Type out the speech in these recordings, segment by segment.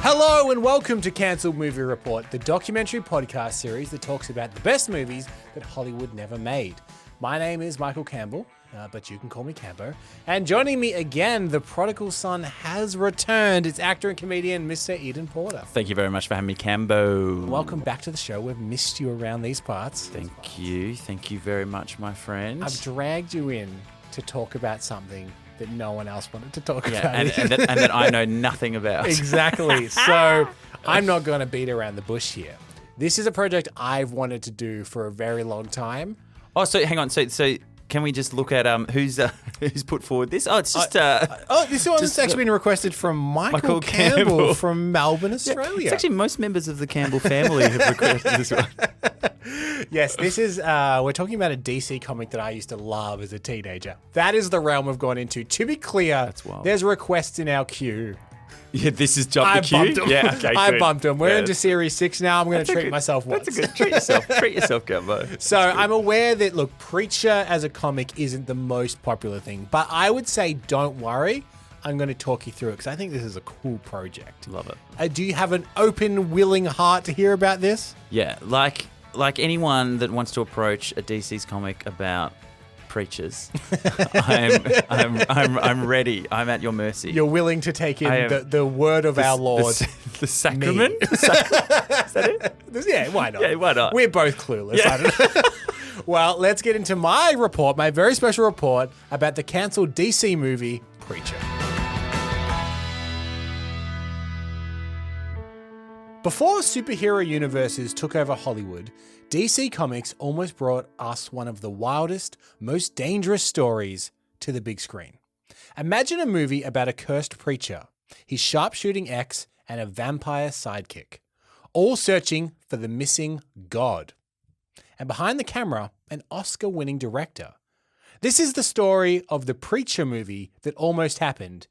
Hello and welcome to Cancelled Movie Report, the documentary podcast series that talks about the best movies that Hollywood never made. My name is Michael Campbell, but you can call me Cambo. And joining me again, the prodigal son has returned. It's actor and comedian Mr. Eden Porter. Thank you very much for having me, Cambo. Welcome back to the show. We've missed you around these parts. Thank you. Thank you very much, my friend. I've dragged you in to talk about something that no one else wanted to talk about. And that I know nothing about. Exactly. So I'm not going to beat around the bush here. This is a project I've wanted to do for a very long time. Oh, so hang on. So can we just look at who's put forward this? Oh, it's just this one's actually been requested from Michael Campbell from Melbourne, Australia. It's actually most members of the Campbell family have requested this one. Yes, this is, we're talking about a DC comic that I used to love as a teenager. That is the realm we've gone into. To be clear, there's requests in our queue. Yeah, this is Jump the Queue? Bumped them. Yeah, okay, I good. bumped them. We're into Series 6 now. I'm going to treat myself once. That's a good treat yourself. Treat yourself, Gumbo. So I'm aware that, look, Preacher as a comic isn't the most popular thing, but I would say don't worry. I'm going to talk you through it because I think this is a cool project. Love it. Do you have an open, willing heart to hear about this? Yeah, like anyone that wants to approach a DC's comic about preachers, I'm ready. I'm at your mercy. You're willing to take in the word of our Lord. The sacrament? Is that it? Yeah, why not? Yeah, why not? We're both clueless. Yeah. I don't know. Well, let's get into my report, my very special report about the cancelled DC movie, Preacher. Before superhero universes took over Hollywood, DC Comics almost brought us one of the wildest, most dangerous stories to the big screen. Imagine a movie about a cursed preacher, his sharpshooting ex, and a vampire sidekick, all searching for the missing God. And behind the camera, an Oscar-winning director. This is the story of the Preacher movie that almost happened,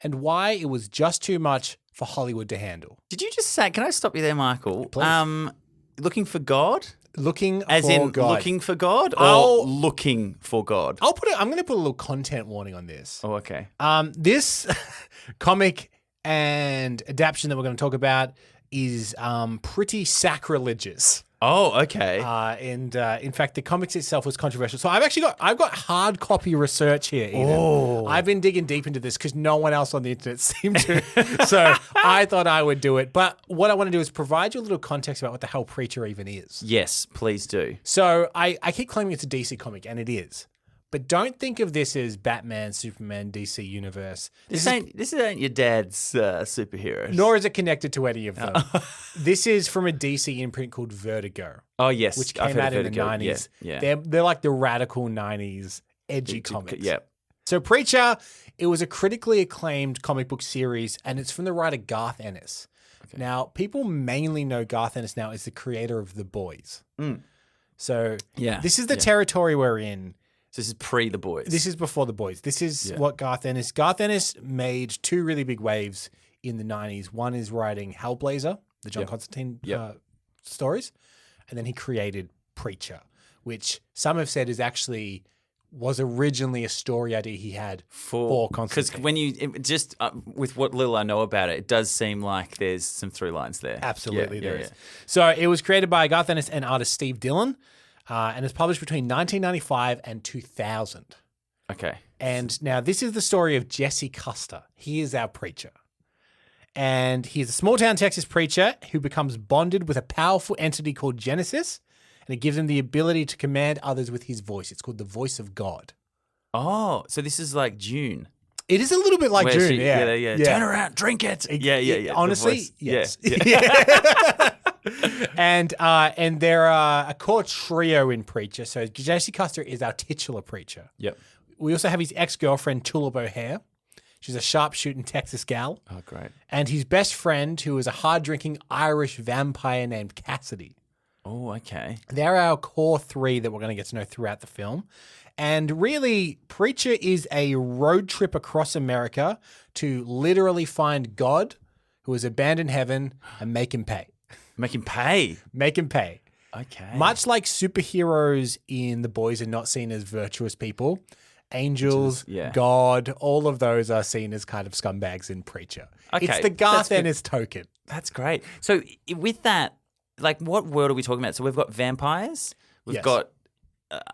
and why it was just too much for Hollywood to handle. Did you just say, can I stop you there, Michael? Please. Looking for God? Looking As for in God. looking for God or looking for God? I'm going to put a little content warning on this. Oh, okay. This comic and adaptation that we're going to talk about is pretty sacrilegious. Oh, okay. And in fact, the comics itself was controversial. So I've got hard copy research here. Eden. Oh. I've been digging deep into this because no one else on the internet seemed to. So I thought I would do it. But what I want to do is provide you a little context about what the hell Preacher even is. Yes, please do. So I keep claiming it's a DC comic, and it is. But don't think of this as Batman, Superman, DC Universe. This ain't your dad's superheroes. Nor is it connected to any of them. This is from a DC imprint called Vertigo. Oh, yes. Which I've came heard out of in the Vertigo. 90s. Yeah. They're like the radical 90s edgy comics. Yeah. So Preacher, it was a critically acclaimed comic book series, and it's from the writer Garth Ennis. Okay. Now, people mainly know Garth Ennis now as the creator of The Boys. Mm. So this is the territory we're in. So this is pre The Boys. This is before The Boys. This is what Garth Ennis made two really big waves in the 90s. One is writing Hellblazer, the John Constantine stories, and then he created Preacher, which some have said was originally a story idea he had for Constantine. Because when you with what little I know about it, it does seem like there's some through lines there. Absolutely, there is. So it was created by Garth Ennis and artist Steve Dillon. And it's published between 1995 and 2000. Okay. And now this is the story of Jesse Custer. He is our preacher. And he's a small-town Texas preacher who becomes bonded with a powerful entity called Genesis, and it gives him the ability to command others with his voice. It's called the voice of God. Oh, so this is like June. It is a little bit like June, yeah. Turn around, drink it. Yeah. Honestly, yes. Yeah. And they're a core trio in Preacher. So Jesse Custer is our titular preacher. Yep. We also have his ex-girlfriend, Tulip O'Hare. She's a sharpshooting Texas gal. Oh, great. And his best friend, who is a hard-drinking Irish vampire named Cassidy. Oh, okay. They're our core three that we're going to get to know throughout the film. And really, Preacher is a road trip across America to literally find God, who has abandoned heaven, and make him pay. Make him pay? Make him pay. Okay. Much like superheroes in The Boys are not seen as virtuous people, Angels, yeah. God, all of those are seen as kind of scumbags in Preacher. Okay, It's the Garth that's good. Ennis token. That's great. So with that, like, what world are we talking about? So we've got vampires. We've Yes. got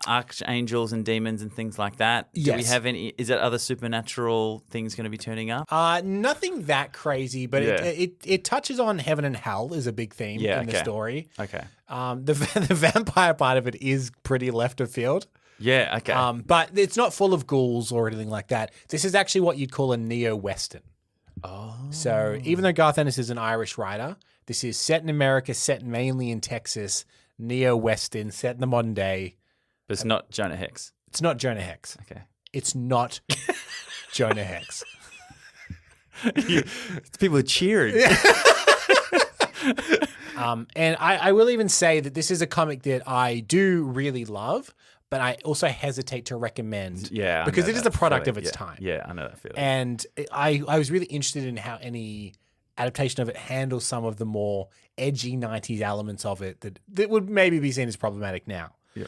archangels and demons and things like that. Do we Yes. have any? Is there other supernatural things going to be turning up? Nothing that crazy, but Yeah. it touches on heaven and hell is a big theme in the story. Okay. The vampire part of it is pretty left of field. Yeah. Okay. But it's not full of ghouls or anything like that. This is actually what you'd call a neo-Western. oh. So even though Garth Ennis is an Irish writer, this is set in America, set mainly in Texas, neo-Western, set in the modern day. But it's not Jonah Hex. It's not Jonah Hex. Okay. It's not Jonah Hex. People are cheering. And I will even say that this is a comic that I do really love, but I also hesitate to recommend. Yeah. I because know it is that a product of feeling. its time. Yeah, I know that feeling. And I was really interested in how any adaptation of it handles some of the more edgy 90s elements of it that would maybe be seen as problematic now. Yeah.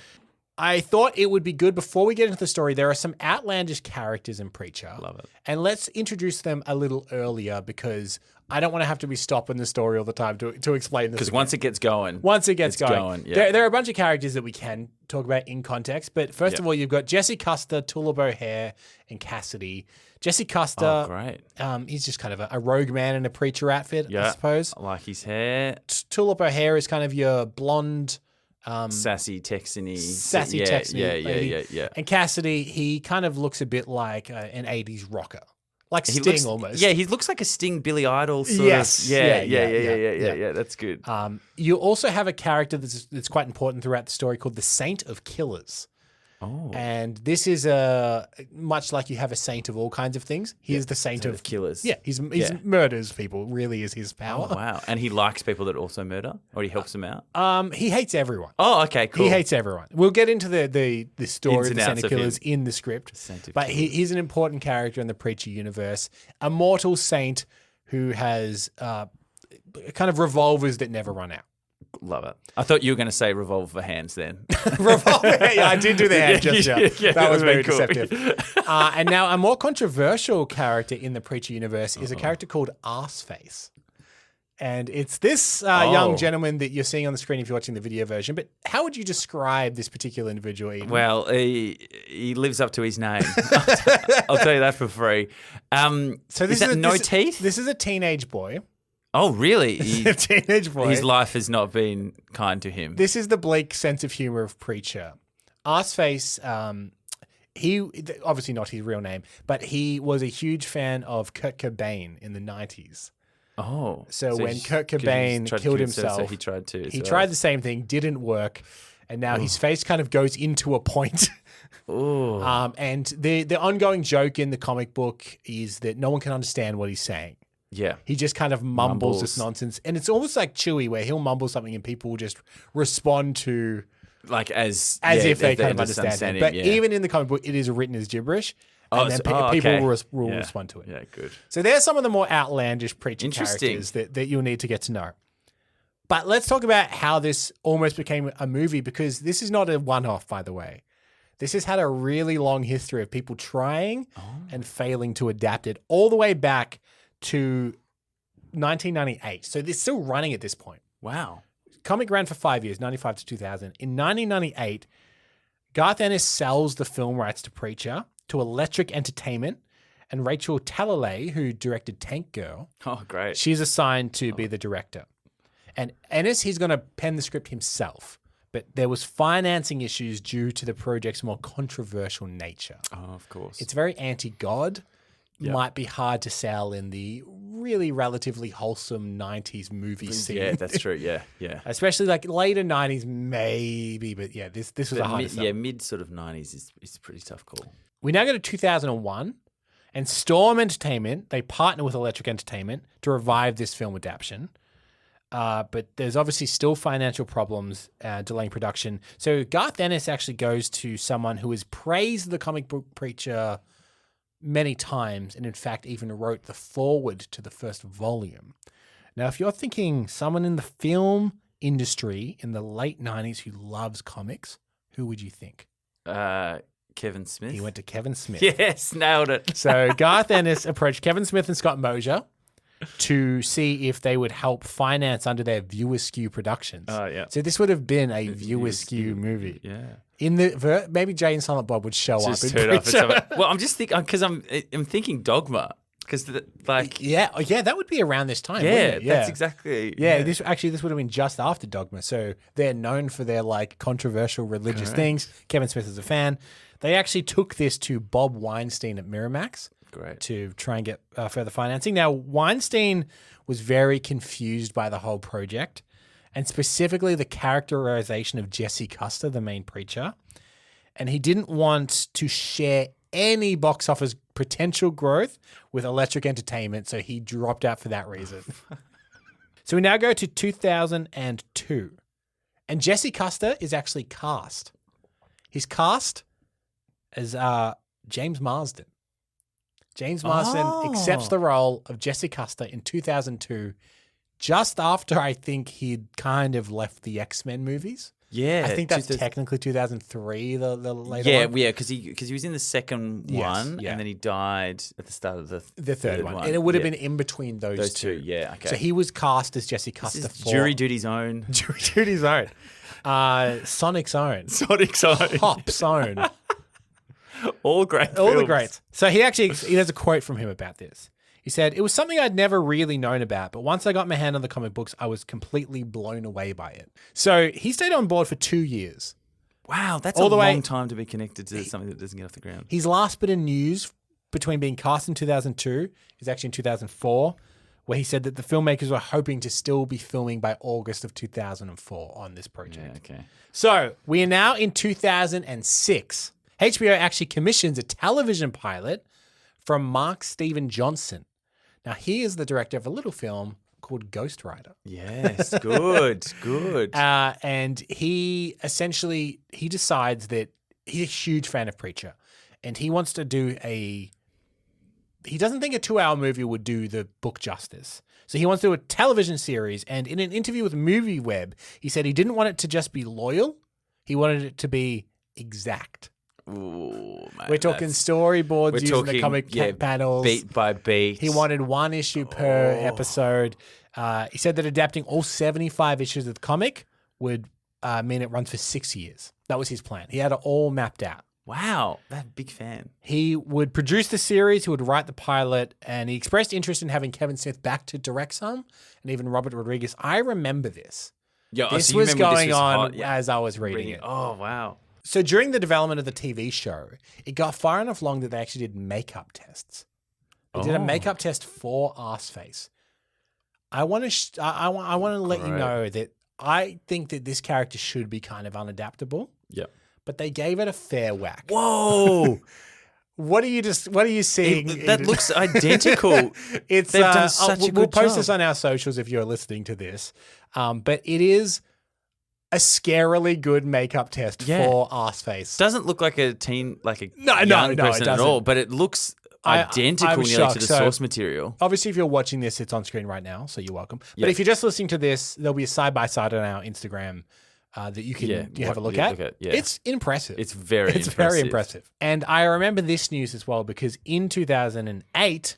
I thought it would be good before we get into the story. There are some outlandish characters in Preacher. Love it. And let's introduce them a little earlier because I don't want to have to be stopping the story all the time to explain this. Because once it gets going. Once it gets going. yeah. There are a bunch of characters that we can talk about in context. But first of all, you've got Jesse Custer, Tulip O'Hare, and Cassidy. Jesse Custer, Oh, great. he's just kind of a rogue man in a preacher outfit, I Yeah. suppose. I like his hair. Tulip O'Hare is kind of your blonde, Sassy, Texany. sassy yeah, Texan Yeah, lady. yeah. And Cassidy, he kind of looks a bit like an 80s rocker. Like He Sting looks, almost. Yeah, he looks like a Sting Billy Idol sort Yes. of. Yeah, Yeah. That's good. You also have a character that's quite important throughout the story called the Saint of Killers. Oh. And this is much like you have a saint of all kinds of things. He is the saint of killers. Yeah, he's murders people. Really, is his power. Oh, wow. And he likes people that also murder, or he helps them out. He hates everyone. Oh, okay, cool. He hates everyone. We'll get into the story of the and Saint outs of of him. Killers in the script, Saint of but he's an important character in the Preacher universe. A mortal saint who has kind of revolvers that never run out. Love it. I thought you were going to say revolver hands then. Revolver. Yeah, I did do the hand gesture. Yeah, that was very cool. deceptive. And now a more controversial character in the Preacher universe is a character called Arseface. And it's this young gentleman that you're seeing on the screen if you're watching the video version. But how would you describe this particular individual, Eden? Well, he lives up to his name. I'll tell you that for free. So is that no teeth? This is a teenage boy. Oh, really? A teenage boy. His life has not been kind to him. This is the bleak sense of humor of Preacher. Arseface, he obviously not his real name, but he was a huge fan of Kurt Cobain in the 90s. Oh. So when he- Kurt 'cause Cobain he's tried to killed kill himself, himself, so he tried to. he tried the same thing, didn't work, and now his face kind of goes into a point. Oh. And the ongoing joke in the comic book is that no one can understand what he's saying. Yeah. He just kind of mumbles this nonsense. And it's almost like Chewie, where he'll mumble something and people will just respond to Like as if they kind of understand it. But yeah. even in the comic book, it is written as gibberish. And then people okay. will Yeah. respond to it. Yeah, good. So there's some of the more outlandish Preacher Interesting. characters that you'll need to get to know. But let's talk about how this almost became a movie, because this is not a one-off, by the way. This has had a really long history of people trying and failing to adapt it all the way back to 1998. So they're still running at this point. Wow. Comic ran for 5 years, 95 to 2000. In 1998, Garth Ennis sells the film rights to Preacher to Electric Entertainment, and Rachel Talalay, who directed Tank Girl, Oh, great. she's assigned to be the director. And Ennis, he's going to pen the script himself, but there was financing issues due to the project's more controversial nature. Oh, of course. It's very anti-God, might be hard to sell in the really relatively wholesome 90s movie scene. Yeah, that's true. Yeah, yeah. Especially like later 90s, maybe, but yeah, this was a hard sell. Yeah, mid sort of 90s is a pretty tough call. We now go to 2001, and Storm Entertainment, they partner with Electric Entertainment to revive this film adaptation. But there's obviously still financial problems delaying production. So Garth Ennis actually goes to someone who has praised the comic book Preacher many times, and in fact even wrote the foreword to the first volume. Now, if you're thinking someone in the film industry in the late 90s who loves comics, who would you think? Kevin Smith. He went to Kevin Smith. Yes, nailed it. So Garth Ennis approached Kevin Smith and Scott Mosier to see if they would help finance under their Viewer Skew Productions. Oh, yeah. So this would have been a Viewer Skew movie. Yeah. In the maybe Jay and Silent Bob would show Just up. turn off well, I'm just thinking because I'm thinking Dogma because like yeah, that would be around this time. yeah, wouldn't it? that's exactly This would have been just after Dogma. So they're known for their like controversial religious things. Kevin Smith is a fan. They actually took this to Bob Weinstein at Miramax. Great. To try and get further financing. Now, Weinstein was very confused by the whole project, and specifically the characterization of Jesse Custer, the main preacher. And he didn't want to share any box office potential growth with Electric Entertainment, so he dropped out for that reason. So we now go to 2002, and Jesse Custer is actually cast. He's cast as James Marsden. James Marsden accepts the role of Jesse Custer in 2002, just after I think he'd kind of left the X-Men movies. Yeah. I think that's technically 2003, the later one. Yeah, because he was in the second one, and then he died at the start of the third one. And it would have been in between those two. Yeah, okay. So he was cast as Jesse Custer. This is Jury Duty's own. Jury Duty's own. Sonic's own. Sonic's own. Pop's own. All great All films. the greats. So he has a quote from him about this. He said, "It was something I'd never really known about, but once I got my hand on the comic books, I was completely blown away by it." So he stayed on board for 2 years. Wow, that's All a the way- long time to be connected to something that doesn't get off the ground. His last bit of news between being cast in 2002 is actually in 2004, where he said that the filmmakers were hoping to still be filming by August of 2004 on this project. Yeah, okay. So we are now in 2006. HBO actually commissions a television pilot from Mark Steven Johnson. Now, he is the director of a little film called Ghost Rider. Yes, good. And he decides that he's a huge fan of Preacher, and he wants to do he doesn't think a 2-hour movie would do the book justice. So he wants to do a television series, and in an interview with MovieWeb, he said he didn't want it to just be loyal. He wanted it to be exact. Ooh, man, We're talking storyboards using the comic panels. Beat by beat. He wanted one issue per episode. He said that adapting all 75 issues of the comic would mean it runs for 6 years. That was his plan. He had it all mapped out. Wow, that big fan. He would produce the series, he would write the pilot, and he expressed interest in having Kevin Smith back to direct some, and even Robert Rodriguez. I remember this. Yeah, This so was going on hot, yeah. as I was reading it. Oh, wow. So during the development of the TV show, it got far enough along that they actually did makeup tests. They did a makeup test for Arseface. I want to let you know that I think that this character should be kind of unadaptable. Yep. But they gave it a fair whack. Whoa. What are you seeing? That looks identical. They've done such a we'll good post job. this on our socials if you're listening to this. But it is a scarily good makeup test for Arseface. Doesn't look like a teen, like a No, young it person at doesn't. all, but it looks identical I'm nearly shocked. to the So- source material. Obviously, if you're watching this, it's on screen right now, so you're welcome. But Yeah. if you're just listening to this, there'll be a side-by-side on our Instagram that you can have a look at. Yeah. It's impressive. It's very It's very impressive. And I remember this news as well because in 2008,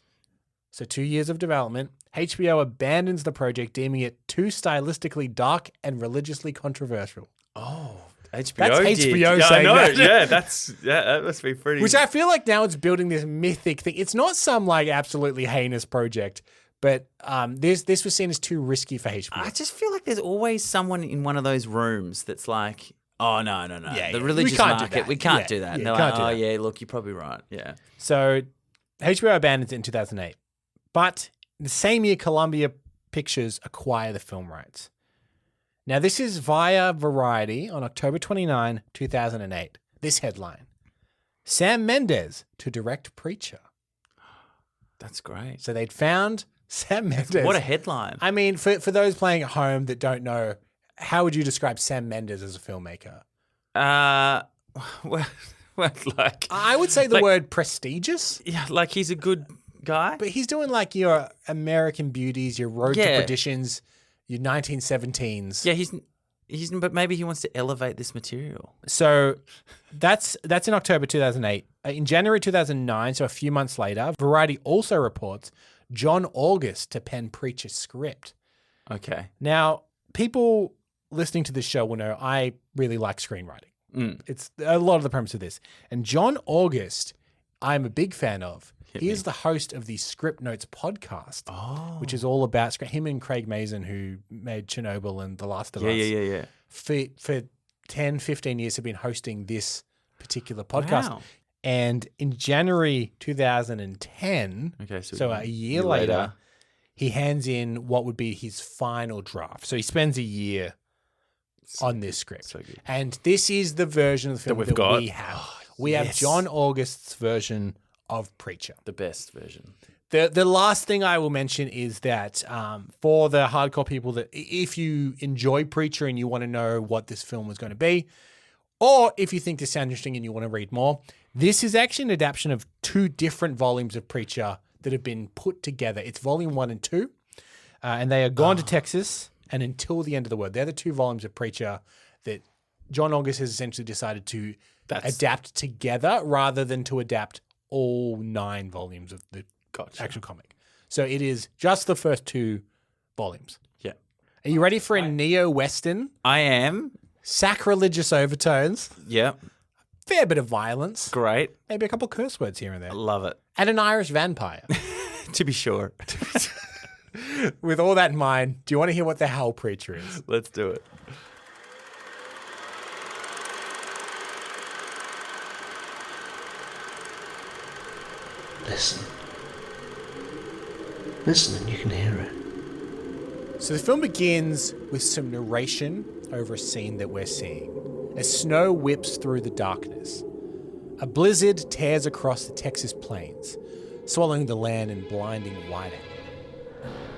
so 2 years of development, HBO abandons the project, deeming it too stylistically dark and religiously controversial. Oh, HBO That's did. HBO Yeah, saying I know. that. Yeah, that must be pretty. Which I feel like now it's building this mythic thing. It's not some like absolutely heinous project, but this was seen as too risky for HBO. I just feel like there's always someone in one of those rooms that's like, oh, no. Yeah, the yeah. religious We can't do market, that. we can't Yeah, do that. And yeah, they're can't like, do oh, that. yeah, look, you're probably right. Yeah. So HBO abandons it in 2008. But the same year, Columbia Pictures acquire the film rights. Now, this is via Variety on October 29, 2008. This headline: Sam Mendes to direct Preacher. That's great. So they'd found Sam Mendes. What a headline. I mean, for those playing at home that don't know, how would you describe Sam Mendes as a filmmaker? Well, like, I would say the like- word prestigious, yeah, like he's a good guy. but he's doing like your American Beauties, your Road to Yeah. Perditions, your 1917s. Yeah, But maybe he wants to elevate this material. So that's in October 2008. In January 2009, so a few months later, Variety also reports John August to pen Preacher's script. Okay. Now, people listening to this show will know I really like screenwriting. It's a lot of the premise of this. And John August, I'm a big fan of. He is the host of the Script Notes podcast, which is all about him and Craig Mazin, who made Chernobyl and The Last of Us. Yeah. For 10, 15 years have been hosting this particular podcast. Wow. And in January 2010, so a year later, he hands in what would be his final draft. So he spends a year on this script. So good. And this is the version of the film that we have. We have John August's version of Preacher. The best version. The last thing I will mention is that for the hardcore people, that if you enjoy Preacher and you want to know what this film was going to be, or if you think this sounds interesting and you want to read more, this is actually an adaptation of 2 different volumes of Preacher that have been put together. It's volume 1 and 2, and they are gone to Texas and Until the End of the World. They're the 2 volumes of Preacher that John August has essentially decided to adapt together rather than to adapt all 9 volumes of the actual comic. So it is just the first 2 volumes. Yeah. Are you ready for a neo-Western? I am. Sacrilegious overtones. Yeah. Fair bit of violence. Great. Maybe a couple of curse words here and there. I love it. And an Irish vampire. To be sure. With all that in mind, do you want to hear what the hell Preacher is? Let's do it. Listen. Listen and you can hear it. So the film begins with some narration over a scene that we're seeing. As snow whips through the darkness, a blizzard tears across the Texas plains, swallowing the land in blinding whiteout.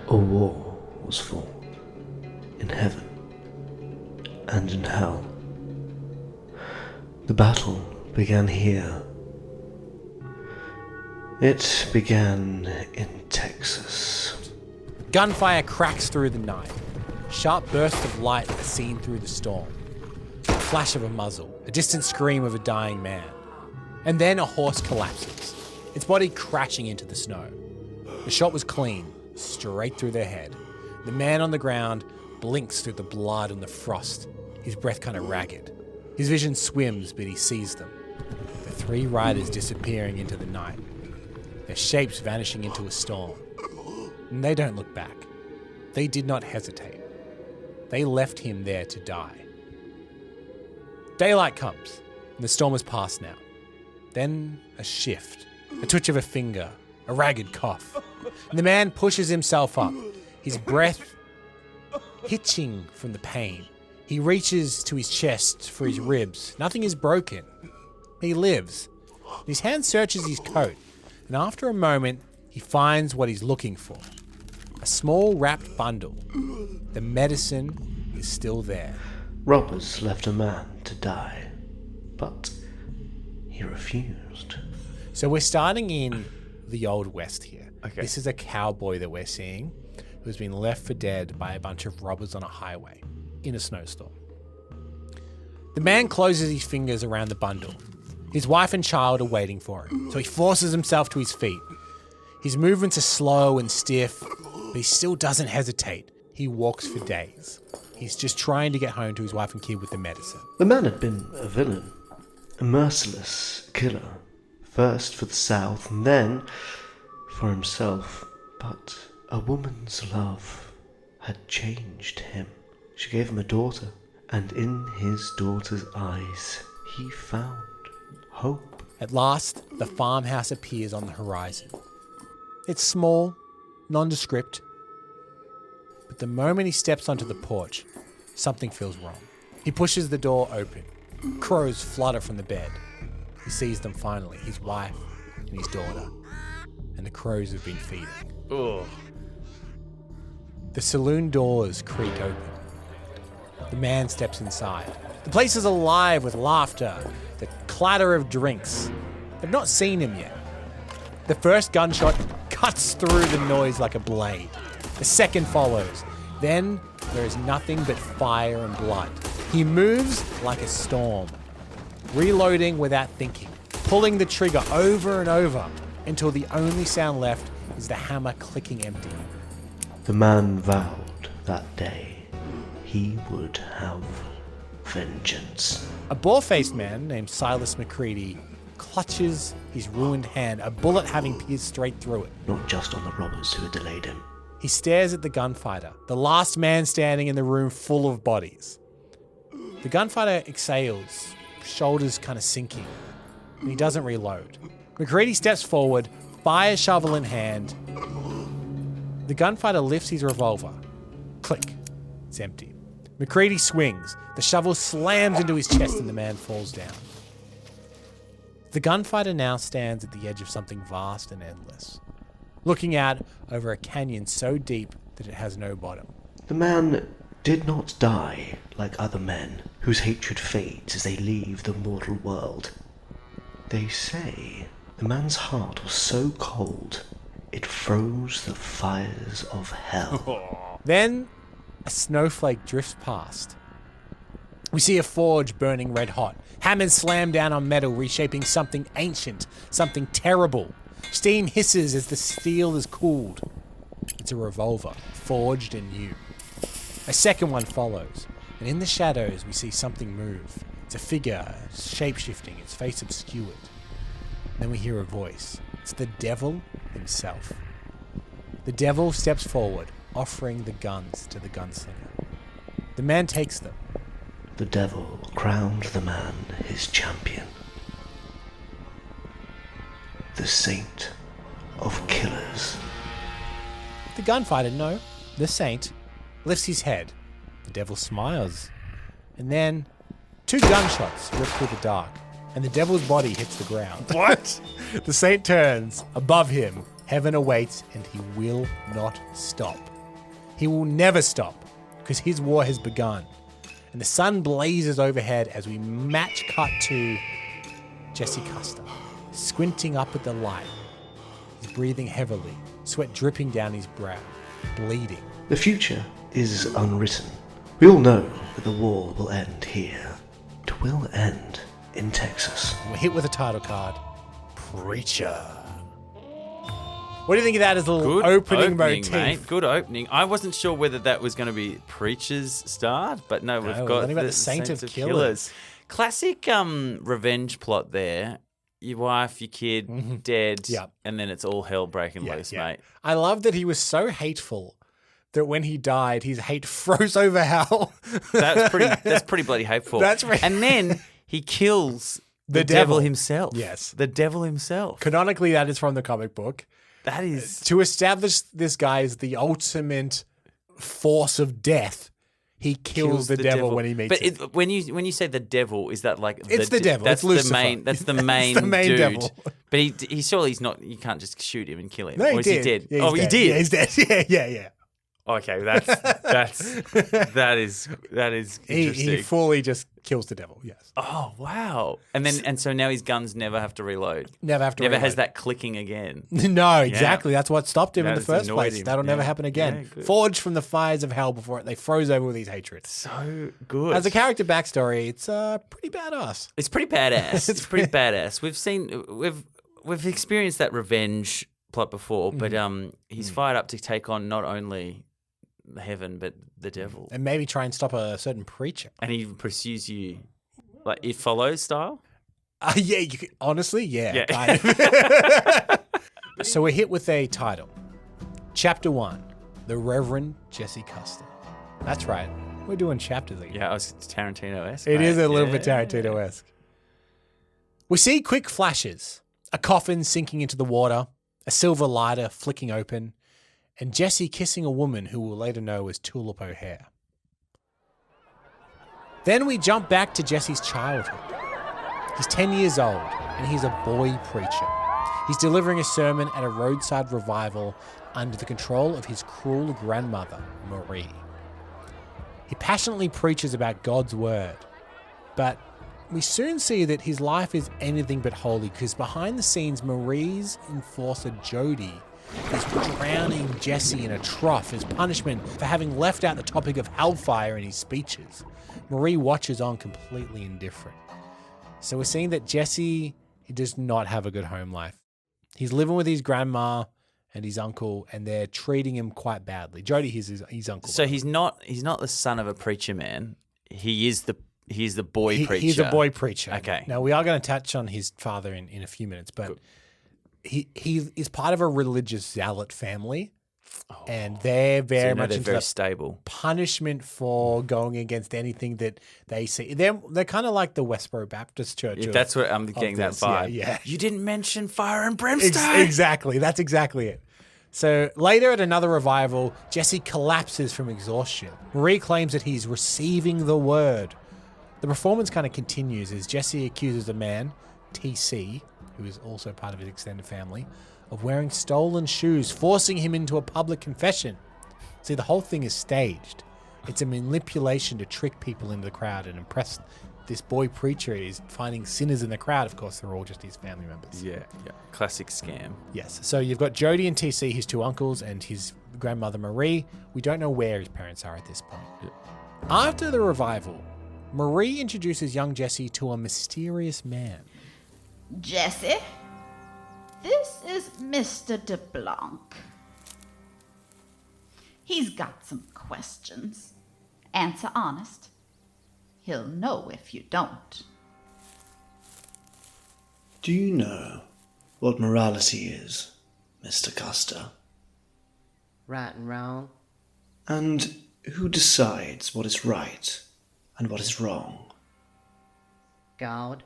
A war was fought in heaven and in hell. The battle began here. It began in Texas. Gunfire cracks through the night. Sharp bursts of light are seen through the storm. A flash of a muzzle, a distant scream of a dying man. And then a horse collapses, its body crashing into the snow. The shot was clean, straight through their head. The man on the ground blinks through the blood and the frost, his breath kind of ragged. His vision swims, but he sees them. The 3 riders disappearing into the night, their shapes vanishing into a storm. And they don't look back. They did not hesitate. They left him there to die. Daylight comes, and the storm has passed now. Then a shift, a twitch of a finger, a ragged cough. And the man pushes himself up, his breath hitching from the pain. He reaches to his chest for his ribs. Nothing is broken. He lives. His hand searches his coat, and after a moment, he finds what he's looking for. A small wrapped bundle. The medicine is still there. Robbers left a man to die, but he refused. So we're starting in the Old West here. Okay. This is a cowboy that we're seeing who's been left for dead by a bunch of robbers on a highway in a snowstorm. The man closes his fingers around the bundle. His wife and child are waiting for him, so he forces himself to his feet. His movements are slow and stiff, but he still doesn't hesitate. He walks for days. He's just trying to get home to his wife and kid with the medicine. The man had been a villain, a merciless killer, first for the South and then for himself. But a woman's love had changed him. She gave him a daughter, and in his daughter's eyes he found hope. At last, the farmhouse appears on the horizon. It's small, nondescript, but the moment he steps onto the porch, something feels wrong. He pushes the door open. Crows flutter from the bed. He sees them finally, his wife and his daughter, and the crows have been feeding. Ugh. The saloon doors creak open. The man steps inside. The place is alive with laughter, the clatter of drinks. They've not seen him yet. The first gunshot cuts through the noise like a blade. The second follows. Then there is nothing but fire and blood. He moves like a storm, reloading without thinking, pulling the trigger over and over until the only sound left is the hammer clicking empty. The man vowed that day he would have vengeance. A bald-faced man named Silas McCready clutches his ruined hand, a bullet having pierced straight through it. Not just on the robbers who had delayed him. He stares at the gunfighter, the last man standing in the room full of bodies. The gunfighter exhales, shoulders kind of sinking, and he doesn't reload. McCready steps forward, fire shovel in hand. The gunfighter lifts his revolver. Click. It's empty. McCready swings. The shovel slams into his chest and the man falls down. The gunfighter now stands at the edge of something vast and endless, looking out over a canyon so deep that it has no bottom. The man did not die like other men whose hatred fades as they leave the mortal world. They say the man's heart was so cold it froze the fires of hell. Then a snowflake drifts past. We see a forge burning red hot. Hammers slam down on metal, reshaping something ancient, something terrible. Steam hisses as the steel is cooled. It's a revolver, forged and new. A second one follows, and in the shadows we see something move. It's a figure, shape-shifting, its face obscured. Then we hear a voice. It's the devil himself. The devil steps forward, offering the guns to the gunslinger. The man takes them. The devil crowned the man his champion. The saint of killers. The gunfighter, no, the saint, lifts his head. The devil smiles. And then 2 gunshots rip through the dark, and the devil's body hits the ground. What? The saint turns. Above him, heaven awaits, and he will not stop. He will never stop, because his war has begun. And the sun blazes overhead as we match cut to Jesse Custer, squinting up at the light. He's breathing heavily, sweat dripping down his brow, bleeding. The future is unwritten. We all know that the war will end here. It will end in Texas. We're hit with a title card, Preacher. What do you think of that as a little Good opening motif? mate. Good opening. I wasn't sure whether that was going to be Preacher's start, but no, we've got learning about the Saint of Killers. Classic revenge plot there. Your wife, your kid, dead, Yep. and then it's all hell breaking loose, mate. I love that he was so hateful that when he died, his hate froze over hell. That's pretty bloody hateful. That's right. And then he kills The devil devil. himself. Yes. The devil himself. Canonically, that is from the comic book. That is... To establish this guy as the ultimate force of death, he kills the devil when he meets him. But when you say the devil, is that like It's the devil. That's It's Lucifer. That's the main the main dude. devil. But he surely he's not. You can't just shoot him and kill him. No, he or is did. he dead? Yeah, he's he dead. did. Yeah, he's dead. Yeah. Okay, that is interesting. He fully just kills the devil. Yes. Oh wow! And so now his guns never have to reload. Never have to. Never reload. has that clicking again. No, exactly. That's what stopped him in That the has first annoyed place. him. That'll never Yeah. happen again. Yeah, good. Forged from the fires of hell before they froze over with his hatred. So good. As a character backstory, it's pretty badass. It's pretty badass. It's pretty badass. We've experienced that revenge plot before, but he's fired up to take on not only heaven but the devil, And maybe try and stop a certain preacher. and he pursues you like It Follows style. Yeah, honestly, yeah. Yeah. Kind of. So we're hit with a title. Chapter 1, The Reverend Jesse Custer. That's right. We're doing chapters again. Yeah, it's Tarantino-esque. It is mate. a little Yeah. bit Tarantino-esque. We see quick flashes. A coffin sinking into the water, a silver lighter flicking open, and Jesse kissing a woman who we'll later know as Tulip O'Hare. Then we jump back to Jesse's childhood. He's 10 years old, and he's a boy preacher. He's delivering a sermon at a roadside revival under the control of his cruel grandmother, Marie. He passionately preaches about God's word, but we soon see that his life is anything but holy because behind the scenes, Marie's enforcer, Jody, is drowning Jesse in a trough as punishment for having left out the topic of hellfire in his speeches. Marie watches on completely indifferent. So we're seeing that Jesse, he does not have a good home life. He's living with his grandma and his uncle, and they're treating him quite badly. Jody is his uncle. So he's not the son of a preacher man. He's the boy preacher. He's a boy preacher. Okay. Now we are going to touch on his father in a few minutes, but he is part of a religious zealot family, and they're very much into very stable punishment for going against anything that they see. They're kind of like the Westboro Baptist Church. Yeah, that's what I'm getting that vibe. Yeah. You didn't mention fire and brimstone. Exactly. That's exactly it. So later at another revival, Jesse collapses from exhaustion. Marie claims that he's receiving the word. The performance kind of continues as Jesse accuses a man, TC, who is also part of his extended family, of wearing stolen shoes, forcing him into a public confession. See, the whole thing is staged. It's a manipulation to trick people into the crowd and impress this boy preacher. Is finding sinners in the crowd. Of course, they're all just his family members. Yeah. Classic scam. Yes. So you've got Jody and TC, his two uncles, and his grandmother Marie. We don't know where his parents are at this point. Yeah. After the revival, Marie introduces young Jesse to a mysterious man. Jesse, this is Mr. DeBlanc. He's got some questions. Answer honest. He'll know if you don't. Do you know what morality is, Mr. Custer? Right and wrong. And who decides what is right and what is wrong? God.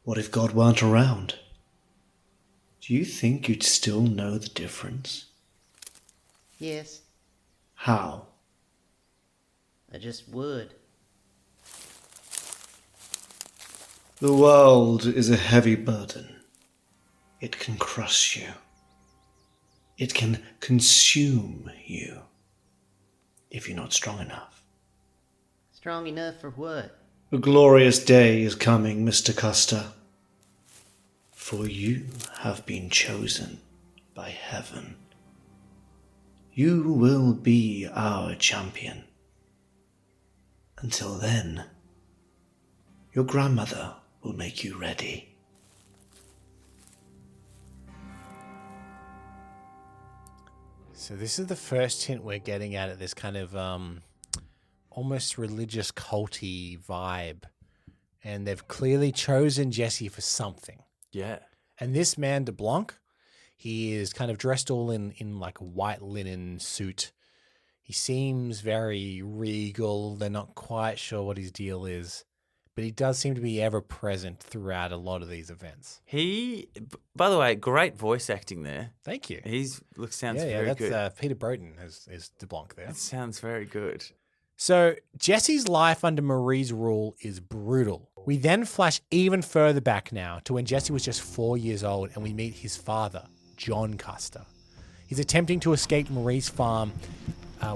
What if God weren't around? Do you think you'd still know the difference? Yes, How? I just would. The world is a heavy burden. It can crush you. It can consume you if you're not strong enough. Strong enough for what? A glorious day is coming, Mr. Custer. For you have been chosen by heaven. You will be our champion. Until then, your grandmother will make you ready. So this is the first hint we're getting at this kind of almost religious culty vibe. And they've clearly chosen Jesse for something. Yeah. And this man, DeBlanc, he is kind of dressed all in like a white linen suit. He seems very regal. They're not quite sure what his deal is. But he does seem to be ever present throughout a lot of these events. By the way, great voice acting there. Thank you. Sounds very good. That's Peter Broughton is DeBlanc there. It sounds very good. So Jesse's life under Marie's rule is brutal. We then flash even further back now to when Jesse was just 4 years old and we meet his father, John Custer. He's attempting to escape Marie's farm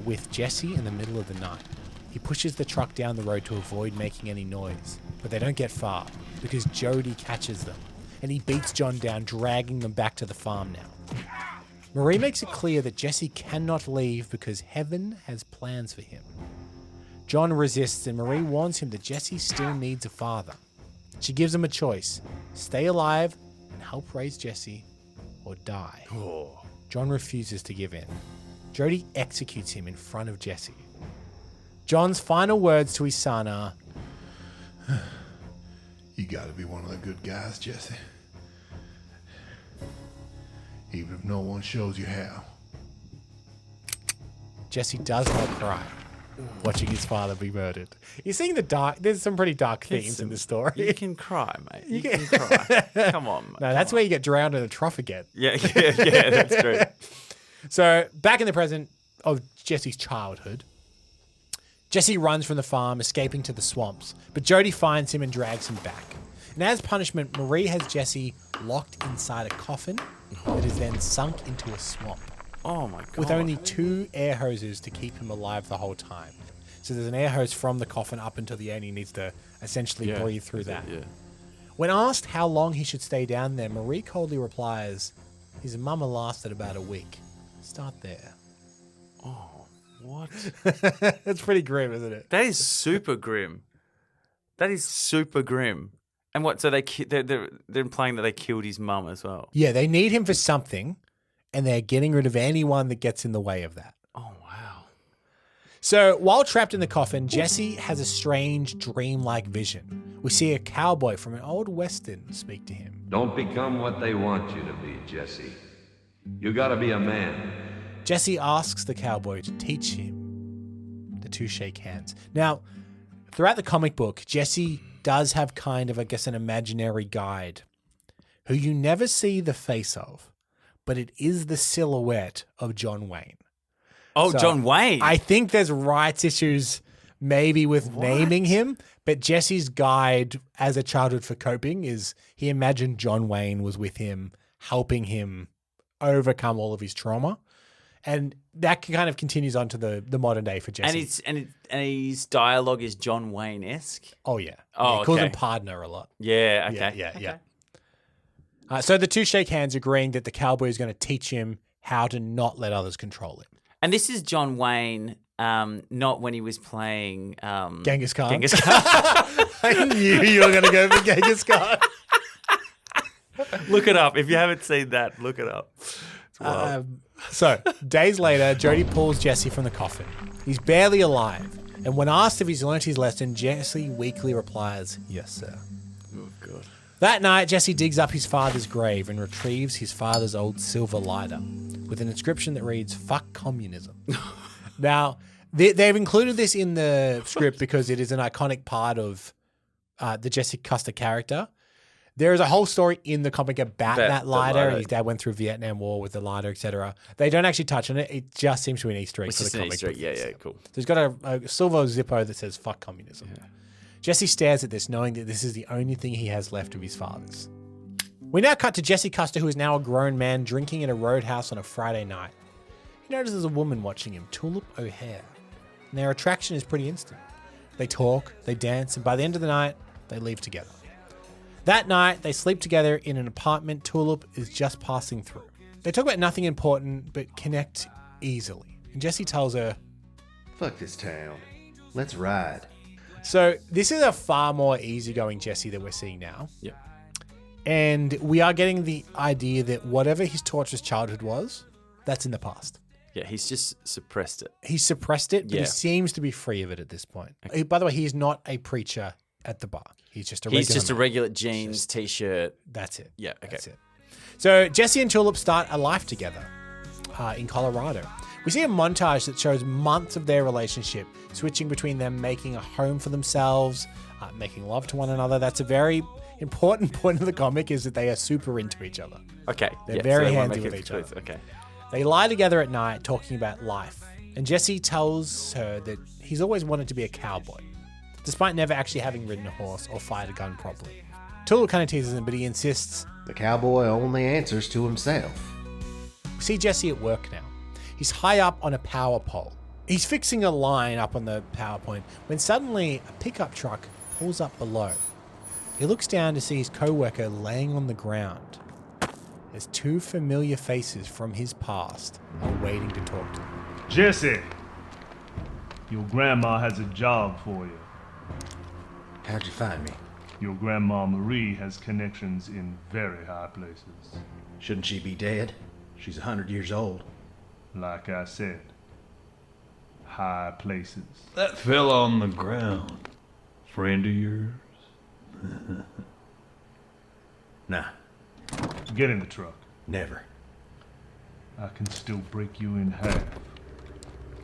with Jesse in the middle of the night. He pushes the truck down the road to avoid making any noise, but they don't get far because Jody catches them and he beats John down, dragging them back to the farm now. Marie makes it clear that Jesse cannot leave because heaven has plans for him. John resists and Marie warns him that Jesse still needs a father. She gives him a choice: stay alive and help raise Jesse, or die. John refuses to give in. Jody executes him in front of Jesse. John's final words to his son are, You gotta be one of the good guys, Jesse. Even if no one shows you how. Jesse does not cry, watching his father be murdered. You're seeing there's some pretty dark themes in this story. You can cry, mate. You can cry. Come on, mate. No, that's where you get drowned in a trough again. Yeah, that's true. So, back in the present of Jesse's childhood, Jesse runs from the farm, escaping to the swamps, but Jody finds him and drags him back. And as punishment, Marie has Jesse locked inside a coffin that is then sunk into a swamp. Oh my God. With only 2 air hoses to keep him alive the whole time. So there's an air hose from the coffin up until the end. He needs to essentially breathe through that. Yeah. When asked how long he should stay down there, Marie coldly replies, His mama lasted about a week. Start there. Oh, what? It's pretty grim, isn't it? That is super grim. That is super grim. And what? So they're implying that they killed his mum as well. Yeah, they need him for something, and they're getting rid of anyone that gets in the way of that. Oh wow. So while trapped in the coffin, Jesse has a strange dreamlike vision. We see a cowboy from an old western speak to him. Don't become what they want you to be, Jesse. You gotta be a man. Jesse asks the cowboy to teach him. The two shake hands. Now, throughout the comic book, Jesse does have kind of, I guess, an imaginary guide who you never see the face of, but it is the silhouette of John Wayne. Oh, So, John Wayne. I think there's rights issues maybe with naming him, but Jesse's guide as a childhood for coping is he imagined John Wayne was with him, helping him overcome all of his trauma. And that kind of continues on to the modern day for Jesse. And his dialogue is John Wayne-esque. Oh, yeah. Oh, He calls okay. him partner a lot. Yeah. Okay. Yeah. So the two shake hands, agreeing that the cowboy is going to teach him how to not let others control him. And this is John Wayne, not when he was playing Genghis Khan. Genghis Khan. I knew you were going to go for Genghis Khan. Look it up. If you haven't seen that, look it up. It's wild. So, days later, Jody pulls Jesse from the coffin. He's barely alive. And when asked if he's learnt his lesson, Jesse weakly replies, "Yes, sir." Oh, God. That night, Jesse digs up his father's grave and retrieves his father's old silver lighter with an inscription that reads, "Fuck communism." Now, they've included this in the script because it is an iconic part of the Jesse Custer character. There is a whole story in the comic about that lighter. His dad went through Vietnam War with the lighter, etc. They don't actually touch on it. It just seems to be an Easter egg for the comic book. Yeah, cool. So he's got a silver Zippo that says "Fuck communism." Yeah. Jesse stares at this, knowing that this is the only thing he has left of his father's. We now cut to Jesse Custer, who is now a grown man, drinking in a roadhouse on a Friday night. He notices a woman watching him, Tulip O'Hare. And their attraction is pretty instant. They talk, they dance, and by the end of the night, they leave together. That night, they sleep together in an apartment Tulip is just passing through. They talk about nothing important, but connect easily. And Jesse tells her, Fuck this town. Let's ride. So this is a far more easygoing Jesse that we're seeing now. Yeah. And we are getting the idea that whatever his torturous childhood was, that's in the past. Yeah, he's just suppressed it. He suppressed it, but Yeah. he seems to be free of it at this point. By the way, he is not a preacher at the bar. He's just a regular jeans, t-shirt. That's it. Yeah, okay. That's it. So Jesse and Tulip start a life together in Colorado. We see a montage that shows months of their relationship, switching between them making a home for themselves, making love to one another. That's a very important point of the comic, is that they are super into each other. Okay. They're very handy with each other. Okay. They lie together at night talking about life. And Jesse tells her that he's always wanted to be a cowboy, despite never actually having ridden a horse or fired a gun properly. Tulip kind of teases him, but he insists. The cowboy only answers to himself. We see Jesse at work now. He's high up on a power pole. He's fixing a line up on the power point when suddenly a pickup truck pulls up below. He looks down to see his co-worker laying on the ground. There's two familiar faces from his past are waiting to talk to him. Jesse, your grandma has a job for you. How'd you find me? Your grandma Marie has connections in very high places. Shouldn't she be dead? She's 100 years old. Like I said, high places. That fella on the ground, friend of yours? Nah, Get in the truck. never. I can still break you in half.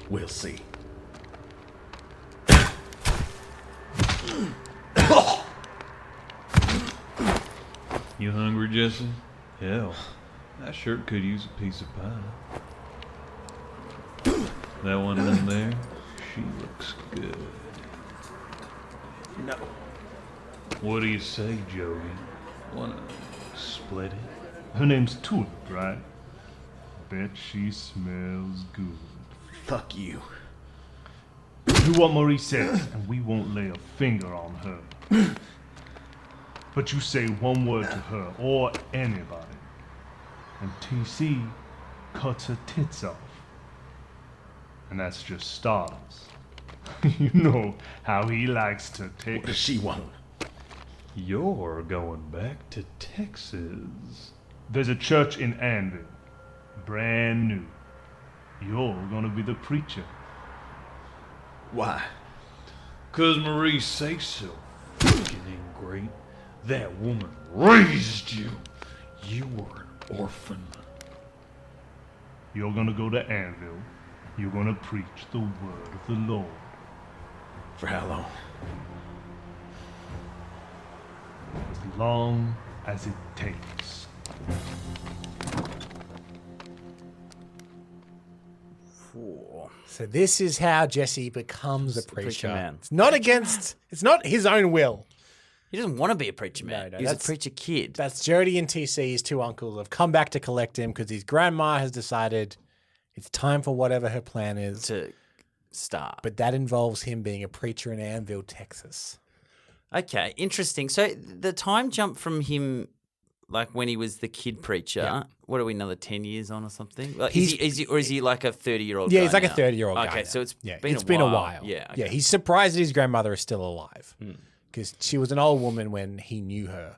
We'll see. You hungry, Jesse? Hell, I sure could use a piece of pie. That one in there, she looks good. No. What do you say, Joey? Wanna split it? Her name's Tulip, right? Bet she smells good. Fuck you. Do what Marie says, and we won't lay a finger on her. But you say one word to her or anybody, and TC cuts her tits off. And that's just stars. You know how he likes to take... What does she want? You're going back to Texas. There's a church in Anvil. Brand new. You're gonna be the preacher. Why? 'Cause Marie say so. Fucking ain't great. That woman raised you. You were an orphan. You're gonna go to Anvil. You're gonna preach the word of the Lord. For how long? As long as it takes. So this is how Jesse becomes a preacher. man. It's not his own will. He doesn't want to be a preacher man. No, He's a that's- preacher kid. That's Jody and TC, his two uncles, have come back to collect him because his grandma has decided it's time for whatever her plan is. To start. But that involves him being a preacher in Anvil, Texas. Okay, interesting. So the time jump from him, like when he was the kid preacher, Yeah. what are we, another 10 years on or something? Like, He's- is he like a 30-year-old Yeah, guy he's like now? a 30-year-old guy. Okay, now. so it's yeah, been it's a been while. a while. Yeah, Yeah, okay. he's surprised that his grandmother is still alive because she was an old woman when he knew her.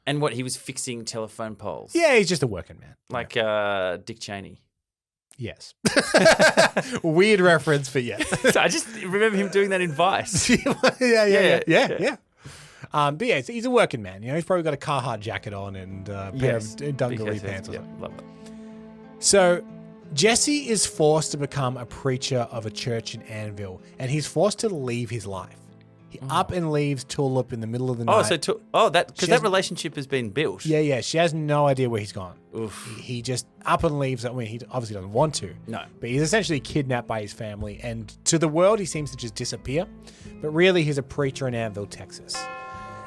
And what, he was fixing telephone poles? Yeah, he's just a working man. Like Dick Cheney. Yes. Weird reference, but yes. So I just remember him doing that in Vice. yeah. But yeah, he's a working man. You know, he's probably got a Carhartt jacket on and a pair of dungaree pants or something. Love it. So Jesse is forced to become a preacher of a church in Anvil, and he's forced to leave his life. He up and leaves Tulip in the middle of the Oh, night. because that relationship has been built. Yeah. She has no idea where he's gone. Oof. He just up and leaves. I mean, he obviously doesn't want to. No. But he's essentially kidnapped by his family, and to the world, he seems to just disappear. But really, he's a preacher in Anvil, Texas.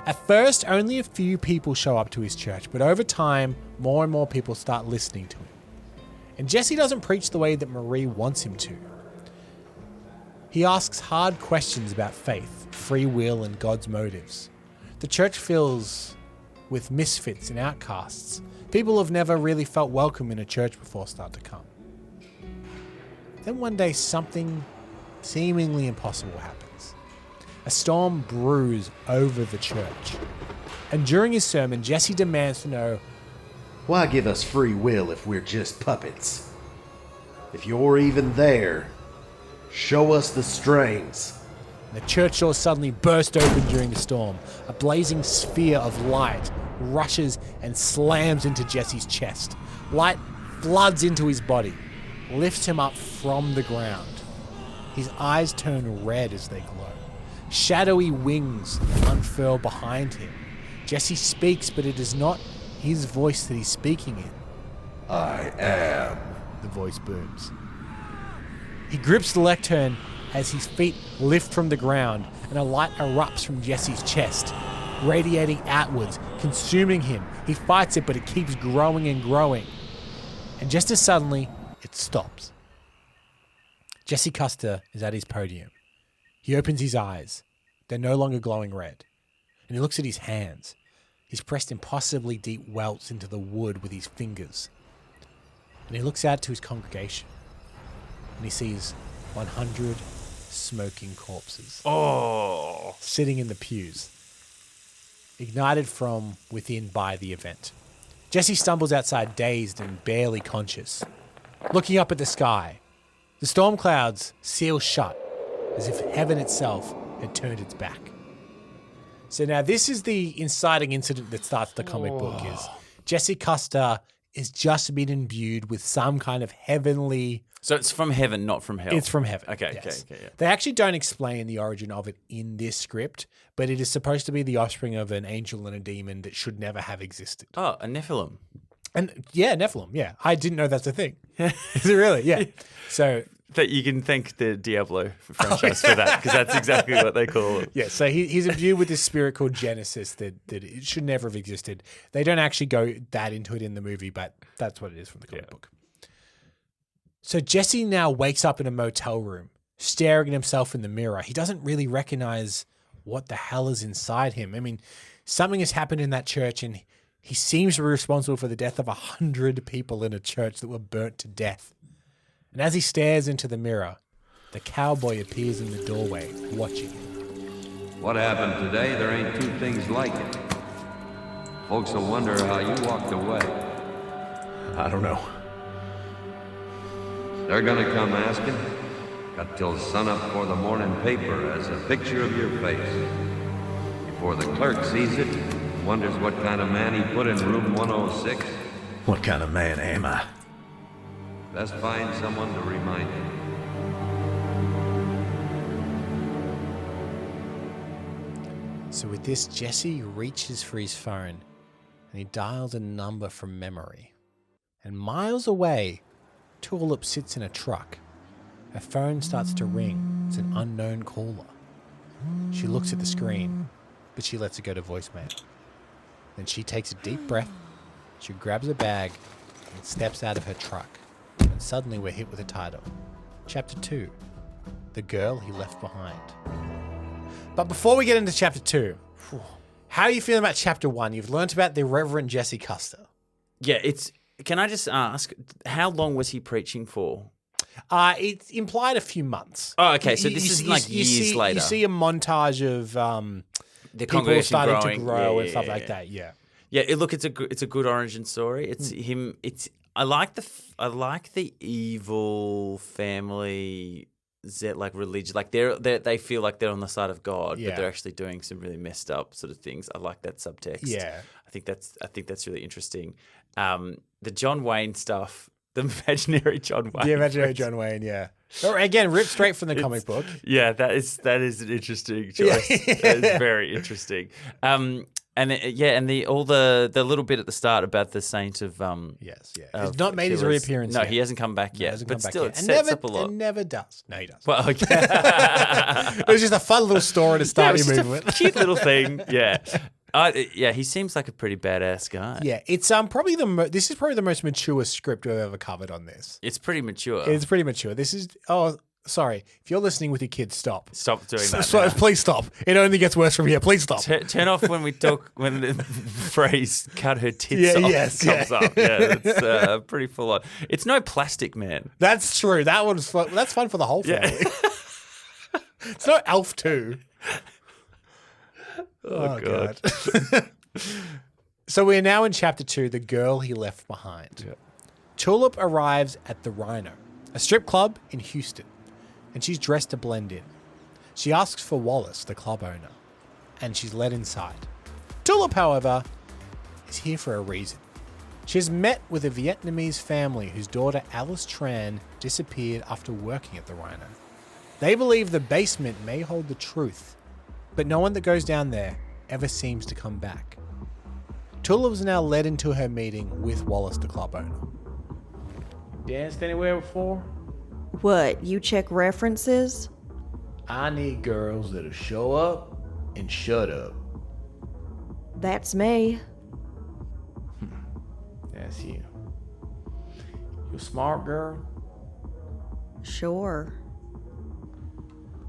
At first, only a few people show up to his church, but over time, more and more people start listening to him. And Jesse doesn't preach the way that Marie wants him to. He asks hard questions about faith, free will, and God's motives. The church fills with misfits and outcasts. People who've never really felt welcome in a church before start to come. Then one day, something seemingly impossible happens. A storm brews over the church. And during his sermon, Jesse demands to know, Why give us free will if we're just puppets? If you're even there, show us the strings. the church doors suddenly burst open during the storm. A blazing sphere of light rushes and slams into Jesse's chest. Light floods into his body, lifts him up from the ground. His eyes turn red as they glow. Shadowy wings unfurl behind him. Jesse speaks, but it is not his voice that he's speaking in. I am. The voice booms. He grips the lectern as his feet lift from the ground and a light erupts from Jesse's chest, radiating outwards, consuming him. He fights it, but it keeps growing and growing. And just as suddenly, it stops. Jesse Custer is at his podium. He opens his eyes. They're no longer glowing red. And he looks at his hands. He's pressed impossibly deep welts into the wood with his fingers. And he looks out to his congregation. And he sees 100 smoking corpses. Oh. Sitting in the pews. Ignited from within by the event. Jesse stumbles outside, dazed and barely conscious. Looking up at the sky, the storm clouds seal shut, as if heaven itself had turned its back. So now this is the inciting incident that starts the comic book. Is Jesse Custer is just been imbued with some kind of heavenly... So it's from heaven, not from hell. It's from heaven. Okay, yes. okay, yeah. They actually don't explain the origin of it in this script, but it is supposed to be the offspring of an angel and a demon that should never have existed. Oh, a Nephilim. And yeah, Nephilim, yeah. I didn't know that's a thing. Is it really? Yeah. So... That you can thank the Diablo franchise for that, because that's exactly what they call it. Yeah, so he's imbued with this spirit called Genesis that it should never have existed. They don't actually go that into it in the movie, but that's what it is from the comic book. So Jesse now wakes up in a motel room, staring at himself in the mirror. He doesn't really recognize what the hell is inside him. I mean, something has happened in that church, and He seems to be responsible for the death of 100 people in a church that were burnt to death. And as he stares into the mirror, the cowboy appears in the doorway, watching him. What happened today? There ain't two things like it. Folks will wonder how you walked away. I don't know. They're gonna come asking. Got till sunup for the morning paper as a picture of your face. Before the clerk sees it, wonders what kind of man he put in room 106. What kind of man am I? Best find someone to remind him. So with this, Jesse reaches for his phone and he dials a number from memory. And miles away, Tulip sits in a truck. Her phone starts to ring. It's an unknown caller. She looks at the screen, but she lets it go to voicemail. Then she takes a deep breath, she grabs a bag, and steps out of her truck. And suddenly we're hit with a title. Chapter 2, The Girl He Left Behind. But before we get into Chapter 2, how are you feeling about Chapter 1? You've learnt about the Reverend Jesse Custer. Yeah, it's... Can I just ask, how long was he preaching for? It's implied a few months. Oh, okay. So this is like years later. You see a montage of the people starting growing. to grow Yeah, and stuff yeah, like yeah. that. Yeah. Yeah. It's a good origin story. It's him. I like the evil family. Like religion, like they feel like they're on the side of God, Yeah. but they're actually doing some really messed up sort of things. I like that subtext. Yeah. I think that's really interesting. The John Wayne stuff, the imaginary John Wayne. The imaginary John Wayne, yeah. Or again, ripped straight from the comic book. Yeah, that is an interesting choice. That is very interesting. And all the little bit at the start about the saint of Yes, yeah. He's not made his reappearance No, yet. he hasn't come back yet. Hasn't But come back still, yet. it sets up a lot. It never does. No, he does. Well, okay. It was just a fun little story to start your movement. Cute little thing. Yeah. He seems like a pretty badass guy. Yeah, it's probably this is probably the most mature script we've ever covered on this. It's pretty mature. It's pretty mature. This is sorry. If you're listening with your kids, stop. Stop doing that. Please stop. It only gets worse from here. Please stop. Turn off when the phrase "cut her tits off" comes up. Yeah, it's pretty full on. It's no Plastic Man. That's true. That one's fun. That's fun for the whole family. It's not Elf 2. Oh God. So we're now in Chapter 2, The Girl He Left Behind. Yep. Tulip arrives at the Rhino, a strip club in Houston, and she's dressed to blend in. She asks for Wallace, the club owner, and she's led inside. Tulip, however, is here for a reason. She has met with a Vietnamese family whose daughter Alice Tran disappeared after working at the Rhino. They believe the basement may hold the truth, but no one that goes down there ever seems to come back. Tulip is now led into her meeting with Wallace, the club owner. Danced anywhere before? What, you check references? I need girls that'll show up and shut up. That's me. That's you. You a smart girl? Sure.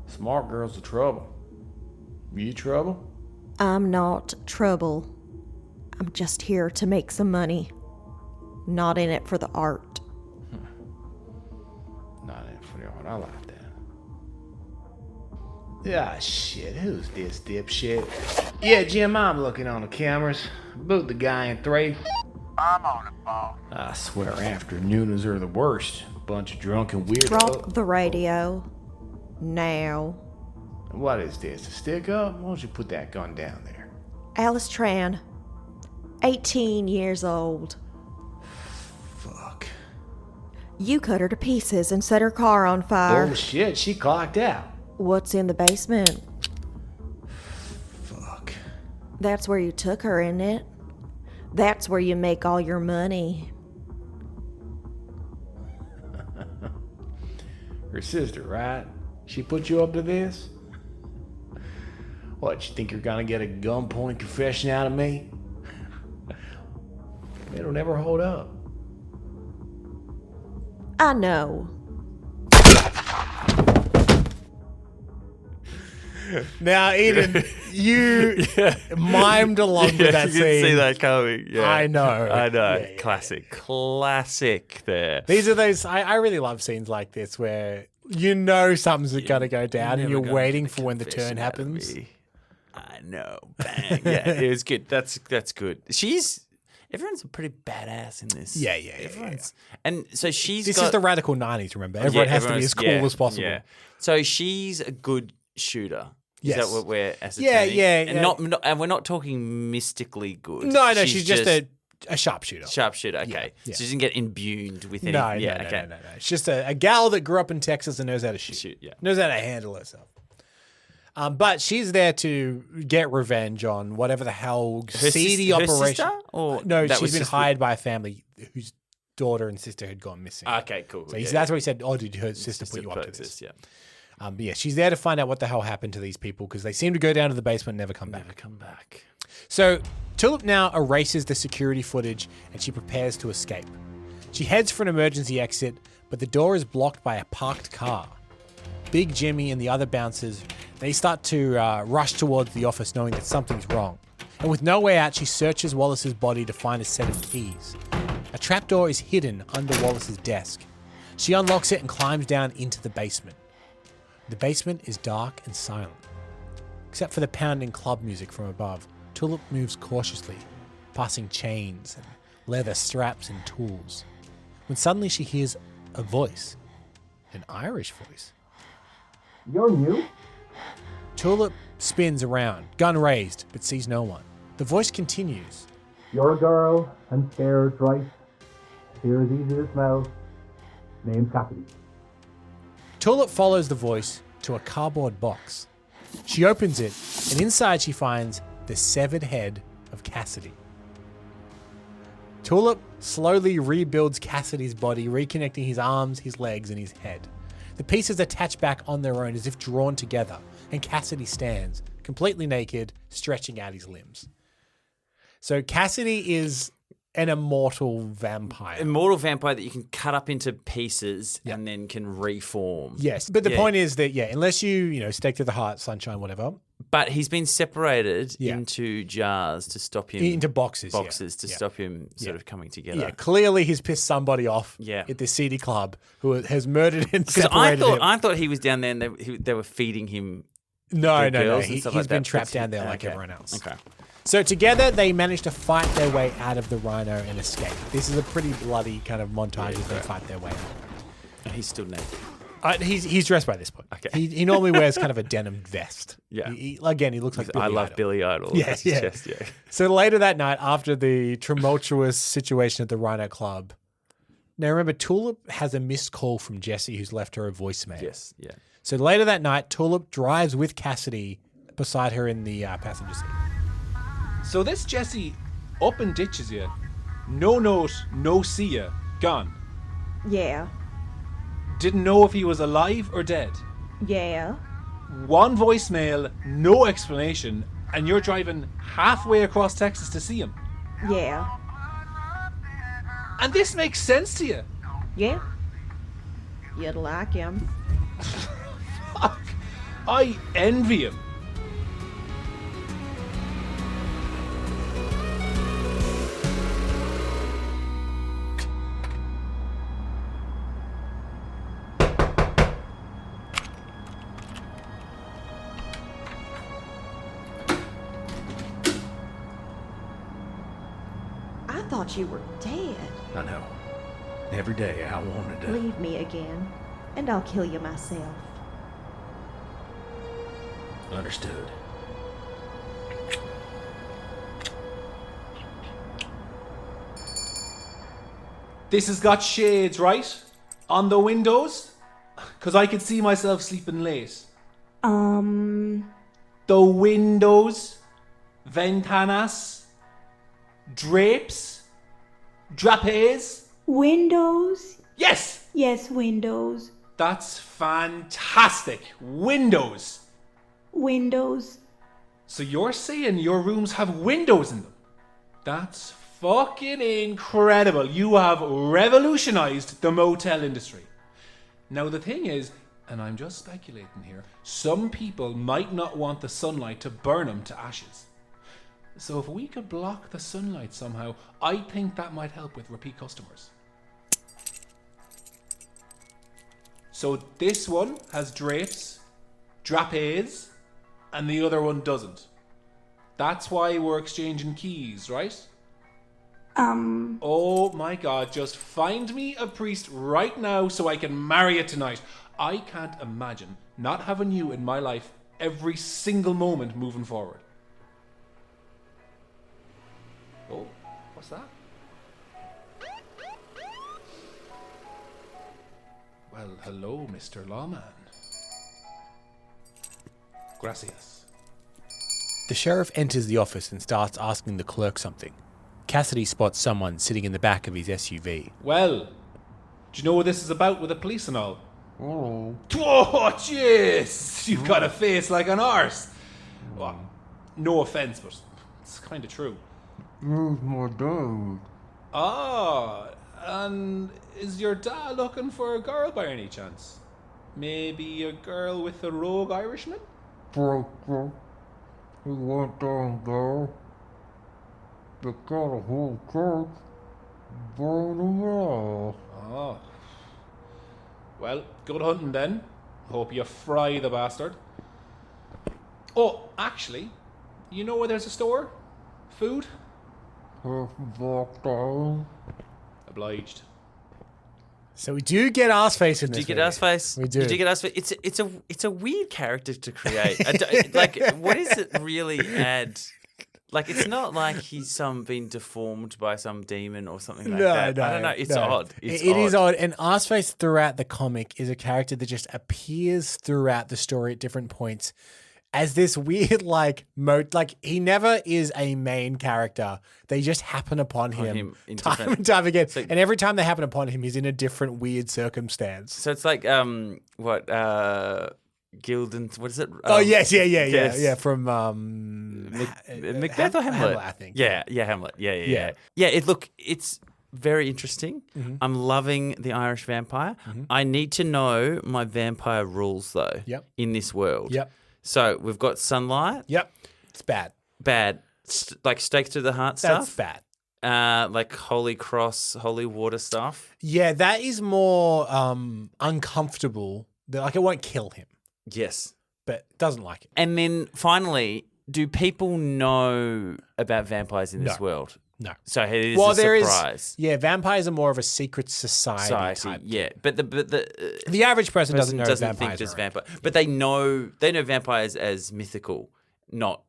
Smart girl's the trouble. You trouble? I'm not trouble. I'm just here to make some money. Not in it for the art. Not in for the art. I like that. Ah, shit. Who's this dipshit? Yeah, Jim, I'm looking on the cameras. Boot the guy in 3. I'm on it, boss. I swear afternooners are the worst. Bunch of drunken weirdos. Drop the radio. Now. What is this? A stick up? Why don't you put that gun down there? Alice Tran. 18 years old. Fuck. You cut her to pieces and set her car on fire. Oh shit, she clocked out. What's in the basement? Fuck. That's where you took her, isn't it? That's where you make all your money. Her sister, right? She put you up to this? What, you think you're gonna get a gunpoint confession out of me? It'll never hold up. I know. Now, Eden, you mimed along with that you scene. didn't see that coming. Yeah. I know. I know. Yeah. Classic there. These are those, I really love scenes like this where you know something's going to go down and you're waiting for when the turn happens. I know. Bang. Yeah, it was good. That's good. Everyone's a pretty badass in this. Yeah. And so This is the radical 90s, remember? Everyone has to be as cool as possible. Yeah. So she's a good shooter. Yes. Is that what we're ascertaining? Yeah. And we're not talking mystically good. No, she's just a sharpshooter. Sharpshooter, okay. Yeah. So she doesn't get imbued with any... No. Okay. It's just a gal that grew up in Texas and knows how to shoot. Yeah. Knows how to handle herself. But she's there to get revenge on whatever the hell seedy operation. Her sister? Or no, that she's was been just hired by a family whose daughter and sister had gone missing. Okay, cool. So that's what he said. Oh, did her sister put you up to this? Yeah. But yeah, she's there to find out what the hell happened to these people because they seem to go down to the basement and never come back. So Tulip now erases the security footage and she prepares to escape. She heads for an emergency exit, but the door is blocked by a parked car. Big Jimmy and the other bouncers, they start to rush towards the office knowing that something's wrong. And with no way out, she searches Wallace's body to find a set of keys. A trapdoor is hidden under Wallace's desk. She unlocks it and climbs down into the basement. The basement is dark and silent. Except for the pounding club music from above, Tulip moves cautiously, passing chains and leather straps and tools. When suddenly she hears a voice, an Irish voice. You're new? Tulip spins around, gun raised, but sees no one. The voice continues. You're a girl and scared, right? Here is easy to smell. Name's Cassidy. Tulip follows the voice to a cardboard box. She opens it, and inside she finds the severed head of Cassidy. Tulip slowly rebuilds Cassidy's body, reconnecting his arms, his legs, and his head. The pieces attach back on their own as if drawn together, and Cassidy stands, completely naked, stretching out his limbs. So Cassidy is an immortal vampire. Immortal vampire that you can cut up into pieces and then can reform. Yes, but the point is that, unless you stake to the heart, sunshine, whatever. But he's been separated into jars to stop him... Into boxes. To stop him sort of coming together. Yeah, clearly he's pissed somebody off at this seedy club who has murdered and separated him. I thought he was down there and they were feeding him No. He's been trapped down there like everyone else. Okay. So together they manage to fight their way out of the rhino and escape. This is a pretty bloody kind of montage as they fight their way out. And he's still naked. He's dressed by this point. Okay. He normally wears kind of a denim vest. Yeah. He looks like Billy I Idol. love Billy Idol. Yeah, That's his chest, yeah. So later that night, after the tumultuous situation at the Rhino Club, now remember, Tulip has a missed call from Jesse who's left her a voicemail. Yes, yeah. So later that night, Tulip drives with Cassidy beside her in the passenger seat. So this Jesse up and ditches you. No note, no see ya, gone. Yeah. Didn't know if he was alive or dead. Yeah. One voicemail, no explanation, and you're driving halfway across Texas to see him. Yeah. And this makes sense to you. Yeah. You'd like him. Fuck. I envy him. I thought you were dead. I know. Every day I wanted to. Leave me again, and I'll kill you myself. Understood. This has got shades, right? On the windows? Because I could see myself sleeping late. The windows, ventanas, drapes, drapes. Windows? Yes! Yes, windows. That's fantastic. Windows. Windows. So you're saying your rooms have windows in them? That's fucking incredible. You have revolutionized the motel industry. Now the thing is, and I'm just speculating here, some people might not want the sunlight to burn them to ashes. So if we could block the sunlight somehow, I think that might help with repeat customers. So this one has drapes, drapees, and the other one doesn't. That's why we're exchanging keys, right? Oh my god, just find me a priest right now so I can marry it tonight. I can't imagine not having you in my life every single moment moving forward. Oh, what's that? Well, hello, Mr. Lawman. Gracias. The sheriff enters the office and starts asking the clerk something. Cassidy spots someone sitting in the back of his SUV. Well, do you know what this is about with the police and all? Oh. Oh, jeez! You've got a face like an arse. Well, no offense, but it's kind of true. Where's my dad? Ah, and is your dad looking for a girl by any chance? Maybe a girl with a rogue Irishman? Breaker. He went down there. They got a whole church. Burn them all. Oh. Well, good hunting then. Hope you fry the bastard. Oh, actually, you know where there's a store? Food? Half block down. Obliged. So we do get Arseface in this. Do you get movie. Arseface? We do. You do get Arseface. It's a weird character to create. Like, what does it really add? Like, it's not like he's been deformed by some demon or something like that. I don't know. It's odd. It is odd. And Arseface throughout the comic is a character that just appears throughout the story at different points as this weird, he never is a main character. They just happen upon him time and time again. So, and every time they happen upon him, he's in a different weird circumstance. So it's like, Gildan, what is it? Yeah. From Macbeth or Hamlet? I think. Yeah, Hamlet. Yeah. It's very interesting. Mm-hmm. I'm loving the Irish vampire. Mm-hmm. I need to know my vampire rules though. Yep. In this world. Yep. So we've got sunlight. Yep. It's bad. Bad. Like stake through the heart stuff. That's bad. Like holy cross, holy water stuff. Yeah, that is more uncomfortable. Like, it won't kill him, Yes. but doesn't like it. And then finally, do people know about vampires in this world? No. So it is a surprise. Vampires are more of a secret society type. Yeah, but The average person doesn't know think vampires there's are vampire, but they know vampires as mythical, not